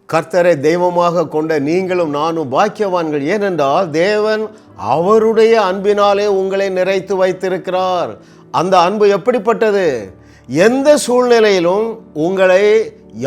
கர்த்தரை தெய்வமாக கொண்ட நீங்களும் நானும் பாக்கியவான்கள். ஏனென்றால் தேவன் அவருடைய அன்பினாலே உங்களை நிறைத்து வைத்திருக்கிறார். அந்த அன்பு எப்படிப்பட்டது? எந்த சூழ்நிலையிலும் உங்களை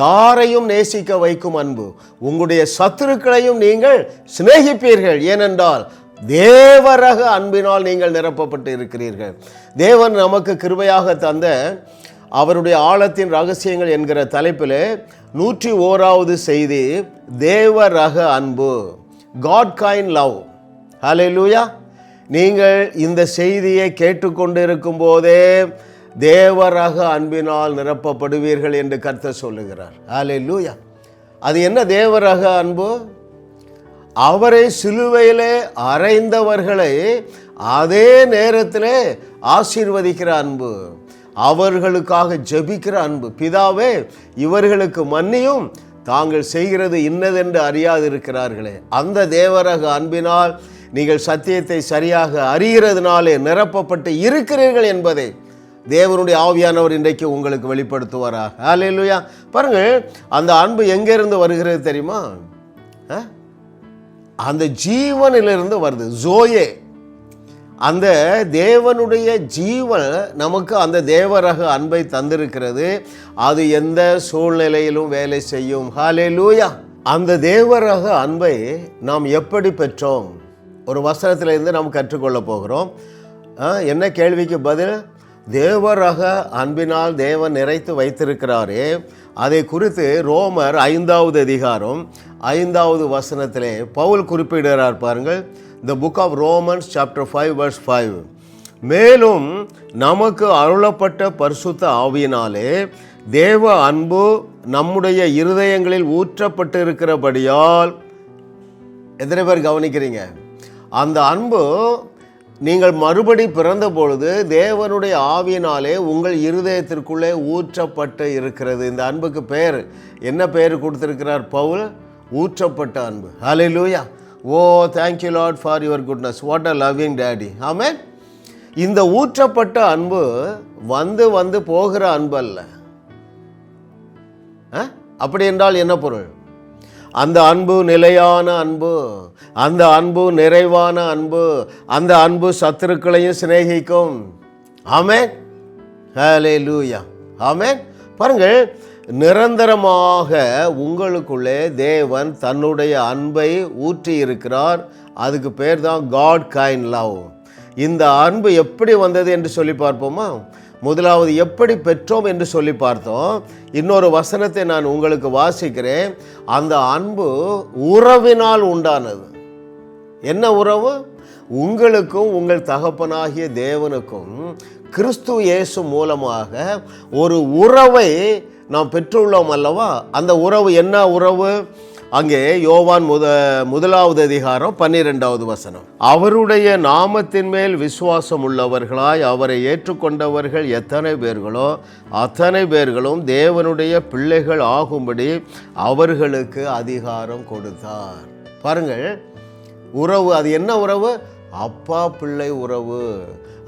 யாரையும் நேசிக்க வைக்கும் அன்பு. உங்களுடைய சத்துருக்களையும் நீங்கள் சிநேகிப்பீர்கள். ஏனென்றால் தேவரக அன்பினால் நீங்கள் நிரப்பப்பட்டு இருக்கிறீர்கள். தேவன் நமக்கு கிருபையாக தந்த அவருடைய ஆழத்தின் ரகசியங்கள் என்கிற தலைப்பில் 101வது செய்தி, தேவரக அன்பு, காட் கைண்ட் லவ். ஹல்லேலூயா. நீங்கள் இந்த செய்தியை கேட்டுக்கொண்டு இருக்கும் போதே தேவரக அன்பினால் நிரப்பப்படுவீர்கள் என்று கர்த்தர் சொல்லுகிறார். ஹல்லேலூயா. அது என்ன தேவரக அன்பு? அவரை சிலுவையிலே அறைந்தவர்களை அதே நேரத்தில் ஆசீர்வதிக்கிற அன்பு, அவர்களுக்காக ஜெபிக்கிற அன்பு. பிதாவே, இவர்களுக்கு மன்னியும், தாங்கள் செய்கிறது இன்னதென்று அறியாதிருக்கிறார்களே. அந்த தேவரக அன்பினால் நீங்கள் சத்தியத்தை சரியாக அறிகிறதுனாலே நிரப்பப்பட்டு இருக்கிறீர்கள் என்பதை தேவனுடைய ஆவியானவர் இன்றைக்கு உங்களுக்கு வெளிப்படுத்துவாராக. ஹல்லேலூயா. பாருங்கள், அந்த அன்பு எங்கிருந்து வருகிறது தெரியுமா? அந்த ஜீவனிலிருந்து வருது. ஜோயே, அந்த தேவனுடைய ஜீவன் நமக்கு அந்த தேவரக அன்பை தந்திருக்கிறது. அது எந்த சூழ்நிலையிலும் வேலை செய்யும். ஹல்லேலூயா. அந்த தேவரக அன்பை நாம் எப்படி பெற்றோம்? ஒரு வசனத்திலிருந்து நாம் கற்றுக்கொள்ள போகிறோம். என்ன கேள்விக்கு பதில்? தேவரக அன்பினால் தேவன் நிறைத்து வைத்திருக்கிறாரே, அதை குறித்து ரோமர் 5வது அதிகாரம் 5வது வசனத்திலே பவுல் குறிப்பிடுகிறார். பாருங்கள், The book of Romans chapter 5 verse 5. மேலும் நமக்கு அருளப்பட்ட பரிசுத்த ஆவியினாலே தேவ அன்பு நம்முடைய இருதயங்களில் ஊற்றப்பட்டு இருக்கிறபடியால், எத்தனை பேர் கவனிக்கிறீங்க? அந்த அன்பு நீங்கள் மறுபடி பிறந்த பொழுது தேவனுடைய ஆவியினாலே உங்கள் இருதயத்திற்குள்ளே ஊற்றப்பட்டு இருக்கிறது. இந்த அன்புக்கு பெயர் என்ன பெயர் கொடுத்திருக்கிறார் பவுல்? ஊற்றப்பட்ட அன்பு. ஹல்லேலூயா. ஓ, thank you Lord for your goodness. What a loving daddy. ஆமென். இந்த ஊற்றப்பட்ட அன்பு வந்து வந்து போகிற அன்பு அல்ல. அப்படி என்றால் என்ன பொருள்? அந்த அன்பு நிலையான அன்பு, அந்த அன்பு நிறைவான அன்பு, அந்த அன்பு சத்துருக்களையும் சிநேகிக்கும். ஆமென். ஹல்லேலூயா. ஆமென். பாருங்கள், நிரந்தரமாக உங்களுக்குள்ளே தேவன் தன்னுடைய அன்பை ஊற்றி இருக்கிறார். அதுக்கு பேர் தான் காட் கைண்ட் லவ். இந்த அன்பு எப்படி வந்தது என்று சொல்லி பார்ப்போமா? முதலாவது எப்படி பெற்றோம் என்று சொல்லி பார்த்தோம். இன்னொரு வசனத்தை நான் உங்களுக்கு வாசிக்கிறேன். அந்த அன்பு உறவினால் உண்டானது. என்ன உறவு? உங்களுக்கும் உங்கள் தகப்பனாகிய தேவனுக்கும் கிறிஸ்து இயேசு மூலமாக ஒரு உறவை நாம் பெற்றுள்ளோம் அல்லவா? அந்த உறவு என்ன உறவு? அங்கே யோவான் 1வது அதிகாரம் 12வது வசனம். அவருடைய நாமத்தின் மேல் விசுவாசம் உள்ளவர்களாய் அவரை ஏற்றுக்கொண்டவர்கள் எத்தனை பேர்களோ அத்தனை பேர்களும் தேவனுடைய பிள்ளைகள் ஆகும்படி அவர்களுக்கு அதிகாரம் கொடுத்தார். பாருங்கள், உறவு. அது என்ன உறவு? அப்பா பிள்ளை உறவு.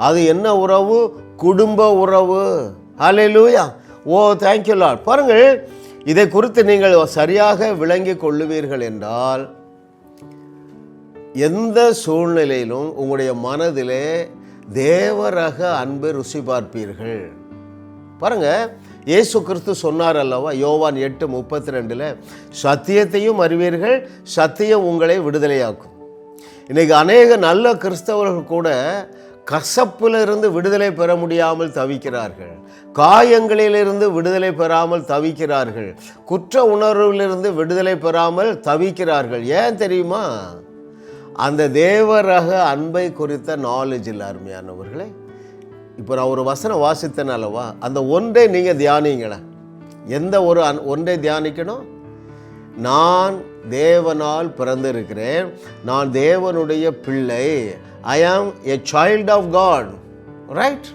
அது என்ன உறவு? குடும்ப உறவு. ஹல்லேலூயா. ஓ, தேங்க்யூ லார்ட். பாருங்கள், இதை குறித்து நீங்கள் சரியாக விளங்கி கொள்ளுவீர்கள் என்றால் எந்த சூழ்நிலையிலும் உங்களுடைய மனதிலே தேவரக அன்பை ருசி பார்ப்பீர்கள். பாருங்க, இயேசு கிறிஸ்து சொன்னார் அல்லவா யோவான் 8:32, சத்தியத்தையும் அறிவீர்கள், சத்தியம் உங்களை விடுதலையாக்கும். இன்னைக்கு அநேக நல்ல கிறிஸ்தவர்கள் கூட கசப்பிலிருந்து விடுதலை பெற முடியாமல் தவிக்கிறார்கள். காயங்களிலிருந்து விடுதலை பெறாமல் தவிக்கிறார்கள். குற்ற உணர்விலிருந்து விடுதலை பெறாமல் தவிக்கிறார்கள். ஏன் தெரியுமா? அந்த தேவரக அன்பை குறித்த நாலேஜ் இல்லை. அருமையானவர்களே, இப்போ நான் ஒரு வசனம் வாசித்தேன் அல்லவா, அந்த ஒன்றை நீங்கள் தியானிங்களேன். எந்த ஒரு ஒன்றை தியானிக்கணும்? நான் தேவனால் பிறந்திருக்கிறேன், நான் தேவனுடைய பிள்ளை, I am a child of God. Right?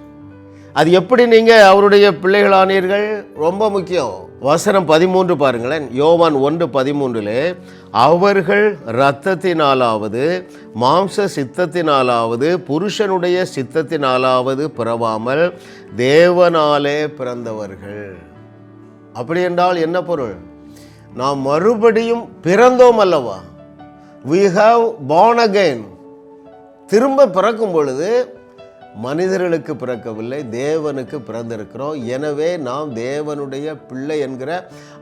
அது எப்படி நீங்கள் அவருடைய பிள்ளைகளானீர்கள்? ரொம்ப முக்கியம். வசனம் 13 பாருங்களேன். யோவான் 1:13, அவர்கள் இரத்தத்தினாலாவது மாம்ச சித்தத்தினாலாவது புருஷனுடைய சித்தத்தினாலாவது பிறவாமல் தேவனாலே பிறந்தவர்கள். அப்படி என்றால் என்ன பொருள்? நாம் மறுபடியும் பிறந்தோம் அல்லவா? we have born again. திரும்ப பிறக்கும் பொழுது மனிதர்களுக்கு பிறக்கவில்லை, தேவனுக்கு பிறந்திருக்கிறோம். எனவே நாம் தேவனுடைய பிள்ளை என்கிற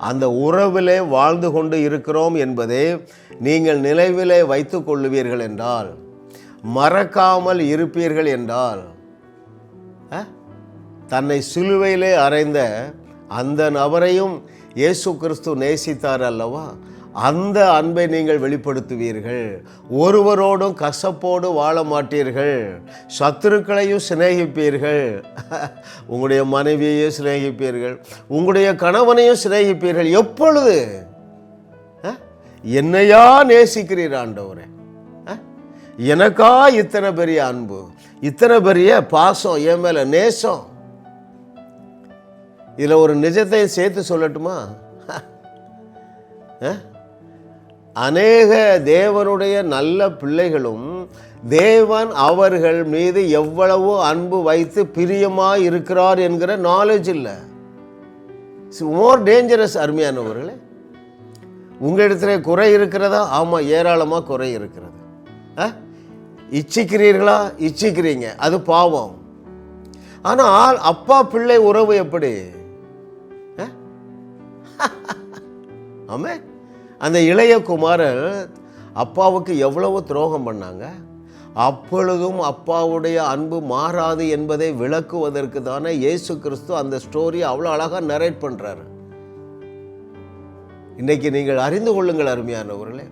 அந்த உறவிலே வாழ்ந்து கொண்டு இருக்கிறோம் என்பதை நீங்கள் நினைவிலே வைத்து கொள்ளுவீர்கள் என்றால், மறக்காமல் இருப்பீர்கள் என்றால், தன்னை சிலுவையிலே அறைந்த அந்த நபரையும் இயேசு கிறிஸ்து நேசித்தார் அல்லவா? அந்த அன்பை நீங்கள் வெளிப்படுத்துவீர்கள். ஒருவரோடும் கசப்போடு வாழ மாட்டீர்கள். சத்துருக்களையும் சிநேகிப்பீர்கள். உங்களுடைய மனைவியையும் சிநேகிப்பீர்கள், உங்களுடைய கணவனையும் சிநேகிப்பீர்கள். எப்பொழுது? என்னையா நேசிக்கிறீர் ஆண்டவரே? எனக்கா இத்தனை பெரிய அன்பு, இத்தனை பெரிய பாசம், என் மேல நேசம். இதில் ஒரு நிஜத்தையும் சேர்த்து சொல்லட்டுமா? அநேக தேவனுடைய நல்ல பிள்ளைகளும் தேவன் அவர்கள் மீது எவ்வளவு அன்பு வைத்து பிரியமாக இருக்கிறார் என்கிற நாலேஜ் இல்லை. More dangerous. அருமையானவர்களே, உங்கள் இடத்துல குறை இருக்கிறதா? ஆமாம், ஏராளமாக குறை இருக்கிறது. இச்சிக்கிறீர்களா? இச்சிக்கிறீங்க, அது பாவம். ஆனால் அப்பா பிள்ளை உறவு எப்படி? ஆமே, அந்த இளைய குமாரர் அப்பாவுக்கு எவ்வளவு துரோகம் பண்ணாங்க, அப்பொழுதும் அப்பாவுடைய அன்பு மாறாது என்பதை விளக்குவதற்கு தானே இயேசு கிறிஸ்து அந்த ஸ்டோரியை அவ்வளோ அழகாக நரேட் பண்ணுறாரு. இன்றைக்கி நீங்கள் அறிந்து கொள்ளுங்கள் அருமையானவர்களே,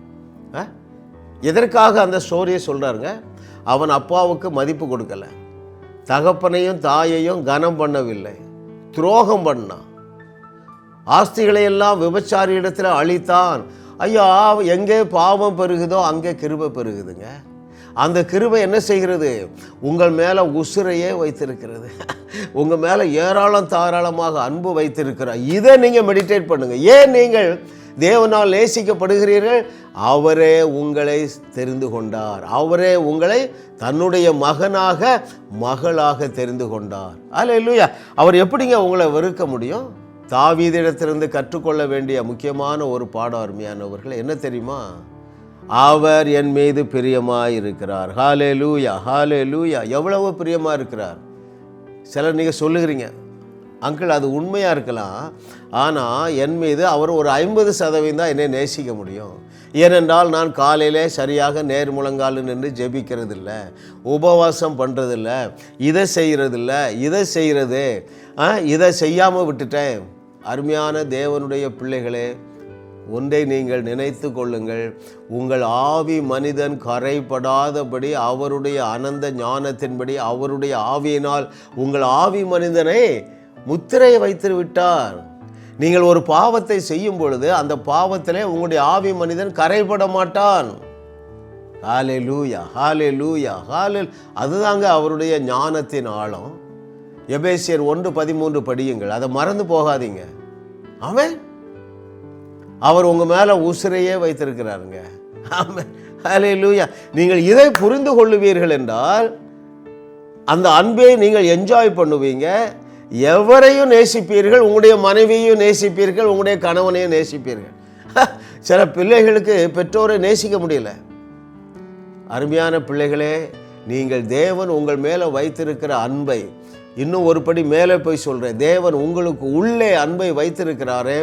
எதற்காக அந்த ஸ்டோரியை சொல்கிறாருங்க? அவன் அப்பாவுக்கு மதிப்பு கொடுக்கலை, தகப்பனையும் தாயையும் கனம் பண்ணவில்லை, துரோகம் பண்ணான், ஆஸ்திகளை எல்லாம் விபச்சாரி இடத்துல அழித்தான். ஐயா, எங்கே பாவம் பெருகுதோ அங்கே கிருபை பெருகுதுங்க. அந்த கிருபை என்ன செய்கிறது? உங்கள் மேலே உசுரையே வைத்திருக்கிறது, உங்கள் மேலே ஏராளம் தாராளமாக அன்பு வைத்திருக்கிறார். இதை நீங்கள் மெடிடேட் பண்ணுங்கள். ஏன் நீங்கள் தேவனால் நேசிக்கப்படுகிறீர்கள்? அவரே உங்களை தெரிந்து கொண்டார், அவரே உங்களை தன்னுடைய மகனாக மகளாக தெரிந்து கொண்டார். அல்லேலூயா. அவர் எப்படிங்க உங்களை வெறுக்க முடியும்? தாவீதிடத்திலிருந்து கற்றுக்கொள்ள வேண்டிய முக்கியமான ஒரு பாடம் அருமையானவர்கள் என்ன தெரியுமா? அவர் என் மீது பிரியமாக இருக்கிறார். ஹல்லேலூயா, ஹல்லேலூயா. எவ்வளவு பிரியமாக இருக்கிறார். சிலர் நீங்கள் சொல்லுகிறீங்க, அங்கிள் அது உண்மையாக இருக்கலாம், ஆனால் என் மீது அவர் ஒரு 50% தான் என்னை நேசிக்க முடியும். ஏனென்றால் நான் காலையிலே சரியாக நேர் முழங்கால் நின்று ஜெபிக்கிறதில்ல, உபவாசம் பண்ணுறதில்ல, இதை செய்கிறதில்ல, இதை செய்கிறது, இதை செய்யாமல் விட்டுட்டேன். அருமையான தேவனுடைய பிள்ளைகளே, ஒன்றை நீங்கள் நினைத்து கொள்ளுங்கள். உங்கள் ஆவி மனிதன் கரைப்படாதபடி அவருடைய அனந்த ஞானத்தின்படி அவருடைய ஆவியினால் உங்கள் ஆவி மனிதனை முத்திரை வைத்து விட்டார். நீங்கள் ஒரு பாவத்தை செய்யும் பொழுது அந்த பாவத்திலே உங்களுடைய ஆவி மனிதன் கரைப்பட மாட்டான். ஹல்லேலூயா, ஹல்லேலூயா, ஹல்லேலூயா. அதுதாங்க அவருடைய ஞானத்தின் ஆழம். எபேசியர் 1:13 படியுங்கள், அதை மறந்து போகாதீங்க. ஆமென். அவர் உங்கள் மேலே உசிரையே வைத்திருக்கிறாருங்க. ஆமென், ஹல்லேலூயா. நீங்கள் இதை புரிந்து கொள்ளுவீர்கள் என்றால் அந்த அன்பை நீங்கள் என்ஜாய் பண்ணுவீங்க. எவரையும் நேசிப்பீர்கள், உங்களுடைய மனைவியையும் நேசிப்பீர்கள், உங்களுடைய கணவனையும் நேசிப்பீர்கள். சில பிள்ளைகளுக்கு பெற்றோரை நேசிக்க முடியல. அருமையான பிள்ளைகளே, நீங்கள் தேவன் உங்கள் மேலே வைத்திருக்கிற அன்பை இன்னும் ஒரு படி மேலே போய் சொல்கிறேன். தேவன் உங்களுக்கு உள்ளே அன்பை வைத்திருக்கிறாரே,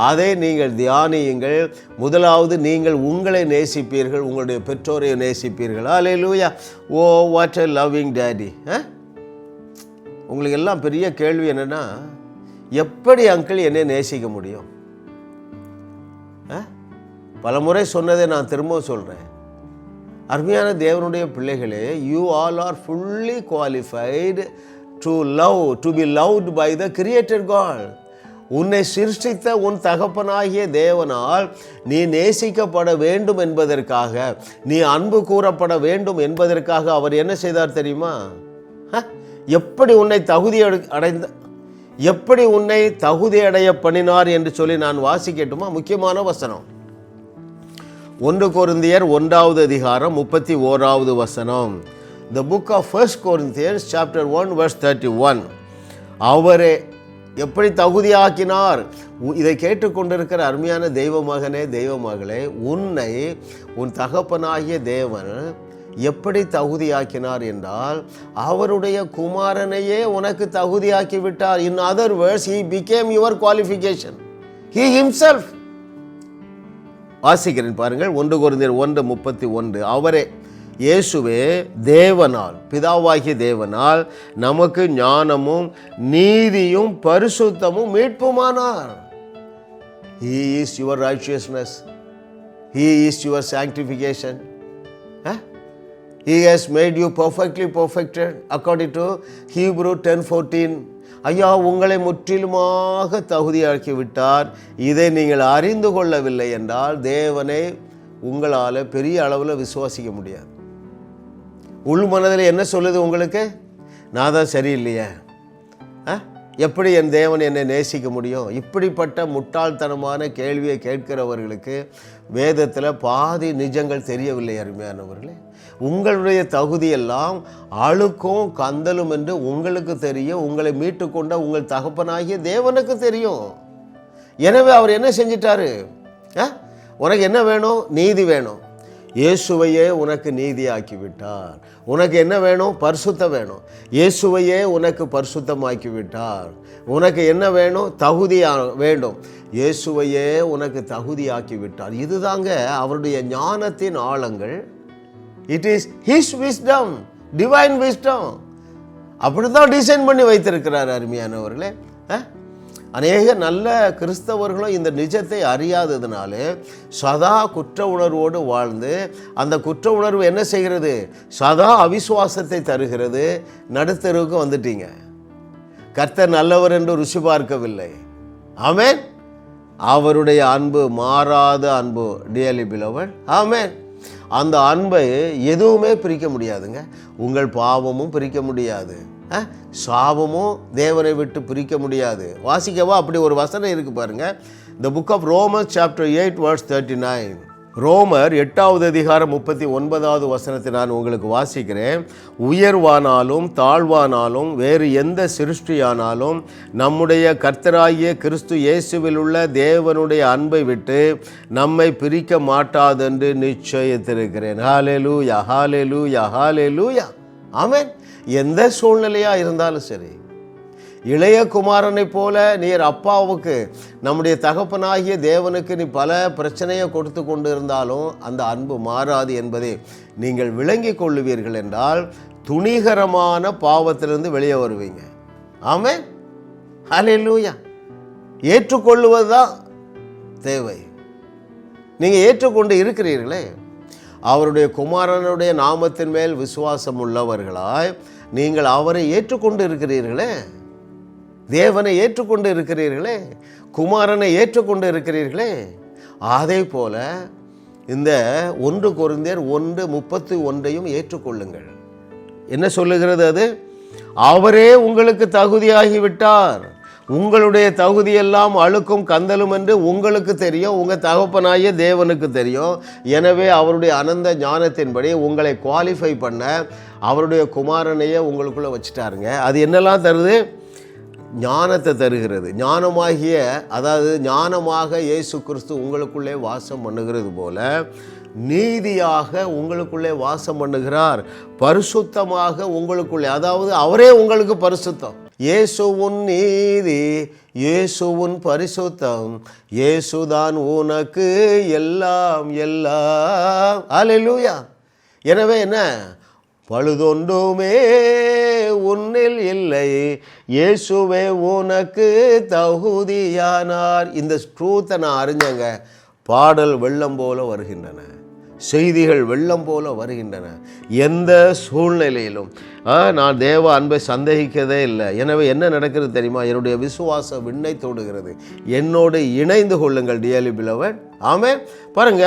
அதை நீங்கள் தியானியுங்கள். முதலாவது நீங்கள் உங்களை நேசிப்பீர்கள், உங்களுடைய பெற்றோரை நேசிப்பீர்கள். அல்லேலூயா. Oh what a loving daddy. உங்களுக்கு எல்லாம் பெரிய கேள்வி என்னென்னா, எப்படி அங்கிள் என்னை நேசிக்க முடியும்? பல முறை சொன்னதை நான் திரும்பவும் சொல்கிறேன். அருமையான தேவனுடைய பிள்ளைகளே, you all are fully qualified to love, to be loved by the creator God. உன்னை சிருஷ்டித்த உன் தகப்பனாகிய தேவனால் நீ நேசிக்கப்பட வேண்டும் என்பதற்காக, நீ அன்பு கூறப்பட வேண்டும் என்பதற்காக அவர் என்ன செய்தார் தெரியுமா? எப்படி உன்னை தகுதி அடைய பண்ணினார் என்று சொல்லி நான் வாசிக்கட்டுமா? முக்கியமான வசனம் 1 கொரிந்தியர் 1:31. The book of 1 Corinthians chapter 1 verse 31. அவரே எப்படி தகுதியாக்கினார். இதை கேட்டுக்கொண்டிருக்கிற அருமையான தெய்வ மகனே, தெய்வ மகளே, உன்னை உன் தகப்பனாகிய தேவன் எப்படி தகுதியாக்கினார் என்றால், அவருடைய குமாரனையே உனக்கு தகுதியாக்கி விட்டார். In other words, he became your qualification. He himself. வாசிக்கிறேன் பாருங்கள், 1 கொரிந்தியர் 1:31. அவரே, இயேசுவே தேவனால், பிதாவாகிய தேவனால் நமக்கு ஞானமும் நீதியும் பரிசுத்தமும் மீட்புமானார். He is your righteousness. He is your sanctification. He has made you perfectly perfected according to Hebrew 10:14. ஐயா, உங்களை முற்றிலுமாக தகுதியாக்கி விட்டார். இதை நீங்கள் அறிந்து கொள்ளவில்லை என்றால் தேவனை உங்களால் பெரிய அளவில் விசுவாசிக்க முடியாது. உள் மனதில் என்ன சொல்லுது உங்களுக்கு? நான் தான் சரியில்லையே, எப்படி என் தேவன் என்னை நேசிக்க முடியும்? இப்படிப்பட்ட முட்டாள்தனமான கேள்வியை கேட்கிறவர்களுக்கு வேதத்தில் பாதி நிஜங்கள் தெரியவில்லை. அருமையானவர்களே, உங்களுடைய தகுதியெல்லாம் அழுக்கும் கந்தலும் என்று உங்களுக்கு தெரியும். உங்களை மீட்டு கொண்ட உங்கள் தகப்பனாகிய தேவனுக்கு தெரியும். எனவே அவர் என்ன செஞ்சிட்டாரு? உனக்கு என்ன வேணும்? நீதி வேணும். இயேசுவையே உனக்கு நீதியாக்கி விட்டார். உனக்கு என்ன வேணும்? பரிசுத்தம் வேணும். இயேசுவையே உனக்கு பரிசுத்தமாக்கி விட்டார். உனக்கு என்ன வேணும்? தகுதி வேண்டும். இயேசுவையே உனக்கு தகுதியாக்கி விட்டார். இதுதாங்க அவருடைய ஞானத்தின் ஆழங்கள். It is his wisdom, divine wisdom. அப்படி தான் டிசைன் பண்ணி வைத்திருக்கிறார். அருமையானவர்களே, அநேக நல்ல கிறிஸ்தவர்களும் இந்த நிஜத்தை அறியாததுனாலே சதா குற்ற உணர்வோடு வாழ்ந்து, அந்த குற்ற உணர்வு என்ன செய்கிறது? சதா அவிசுவாசத்தை தருகிறது. நடுத்தருவுக்கு வந்துட்டீங்க. கர்த்தர் நல்லவர் என்று ருசி பார்க்கவில்லை. ஆமென். அவருடைய அன்பு மாறாத அன்பு, டியர்லி பிலவட். ஆமென். அந்த அன்பை எதுவுமே பிரிக்க முடியாதுங்க. உங்கள் பாவமும் பிரிக்க முடியாது, சாபமும் தேவனை விட்டு பிரிக்க முடியாது. வாசிக்கவா? அப்படி ஒரு வசனம் இருக்கு பாருங்க. The book of Romans chapter 8 verse 39. ரோமர் 8வது அதிகாரம் 39வது வசனத்தை நான் உங்களுக்கு வாசிக்கிறேன். உயர்வானாலும் தாழ்வானாலும் வேறு எந்த சிருஷ்டியானாலும் நம்முடைய கர்த்தராகிய கிறிஸ்து இயேசுவில் உள்ள தேவனுடைய அன்பை விட்டு நம்மை பிரிக்க மாட்டாதென்று நிச்சயித்திருக்கிறேன். ஹல்லேலூயா, ஹல்லேலூயா, ஹல்லேலூயா. ஆமென். எந்த சூழ்நிலையாக இருந்தாலும் சரி, இளைய குமாரனை போல நீர் அப்பாவுக்கு, நம்முடைய தகப்பனாகிய தேவனுக்கு நீ பல பிரச்சனையை கொடுத்து கொண்டு இருந்தாலும் அந்த அன்பு மாறாது என்பதை நீங்கள் விளங்கி கொள்ளுவீர்கள் என்றால் துணிகரமான பாவத்திலிருந்து வெளியே வருவீங்க. ஆமென். ஹல்லேலூயா. ஏற்றுக்கொள்ளுவது தான் தேவை. நீங்கள் ஏற்றுக்கொண்டு இருக்கிறீர்களே, அவருடைய குமாரனுடைய நாமத்தின் மேல் விசுவாசம் உள்ளவர்களாய் நீங்கள் அவரை ஏற்றுக்கொண்டு இருக்கிறீர்களே, தேவனை ஏற்றுக்கொண்டு இருக்கிறீர்களே, குமாரனை ஏற்றுக்கொண்டு இருக்கிறீர்களே. அதே போல இந்த 1 கொரிந்தியர் 1:31 ஏற்றுக்கொள்ளுங்கள். என்ன சொல்லுகிறது அது? அவரே உங்களுக்கு தகுதியாகிவிட்டார். உங்களுடைய தகுதியெல்லாம் அழுக்கும் கந்தலும் என்று உங்களுக்கு தெரியும், உங்கள் தகப்பனாகிய தேவனுக்கு தெரியும். எனவே அவருடைய அனந்த ஞானத்தின்படி உங்களை குவாலிஃபை பண்ண அவருடைய குமாரனையே உங்களுக்குள்ளே வச்சுட்டாருங்க. அது என்னெல்லாம் தருது? ஞானத்தை தருகிறது. ஞானமாகிய, அதாவது ஞானமாக இயேசு கிறிஸ்து உங்களுக்குள்ளே வாசம் பண்ணுகிறது போல நீதியாக உங்களுக்குள்ளே வாசம் பண்ணுகிறார். பரிசுத்தமாக உங்களுக்குள்ளே, அதாவது அவரே உங்களுக்கு பரிசுத்தம். இயேசுவின் நீதி, இயேசுவின் பரிசுத்தம், இயேசுதான் உனக்கு எல்லாம் எல்லாம். அல்லேலூயா. எனவே என்ன? பழுதொன்றுமே உன்னில் இல்லை, இயேசுவே உனக்கு தகுதியானார். இந்த ட்ரூத்தை நான் அறிஞ்சங்க. பாடல் வெள்ளம் போல வருகின்றன, செய்திகள் வெள்ளம் போல வருகின்றன. எந்த சூழ்நிலையிலும் நான் தேவ அன்பை சந்தேகிக்கதே இல்லை. எனவே என்ன நடக்கிறது தெரியுமா? என்னுடைய விசுவாச விண்ணை தொடுகிறது. என்னோடு இணைந்து கொள்ளுங்கள் டியர்லி பிலவட். ஆமென். பாருங்க,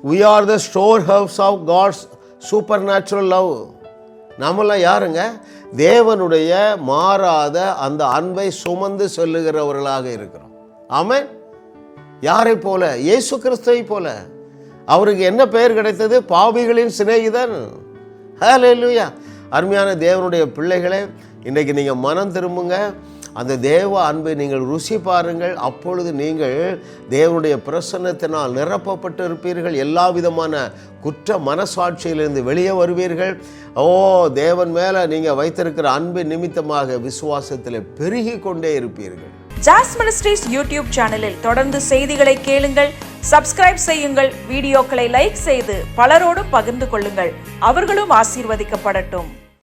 we are the storehouse of God's supernatural love. நம்மளாம் யாருங்க? தேவனுடைய மாறாத அந்த அன்பை சுமந்து செல்லுகிறவர்களாக இருக்கிறோம். ஆமென். யாரை போல? இயேசு கிறிஸ்துவை போல. அவருக்கு என்ன பெயர் கிடைத்தது? பாவிகளின் சிநேகிதன். ஹல்லேலூயா. அருமையான தேவனுடைய பிள்ளைகளே, இன்றைக்கு நீங்கள் மனம் திரும்புங்க. அந்த தேவ அன்பை நீங்கள் ருசி பாருங்கள். அப்பொழுது நீங்கள் தேவனுடைய பிரசன்னத்தினால் நிரப்பப்பட்டு இருப்பீர்கள். எல்லா விதமான குற்ற மனசாட்சியிலிருந்து வெளியே வருவீர்கள். தேவன் மேலே நீங்கள் வைத்திருக்கிற அன்பின் நிமித்தமாக விசுவாசத்தில் பெருகி கொண்டே இருப்பீர்கள். ஜாஸ் மினிஸ்ட்ரீஸ் யூடியூப் சேனலில் தொடர்ந்து செய்திகளை கேளுங்கள், சப்ஸ்கிரைப் செய்யுங்கள், வீடியோக்களை லைக் செய்து பலரோடு பகிர்ந்து கொள்ளுங்கள். அவர்களும் ஆசீர்வதிக்கப்படட்டும்.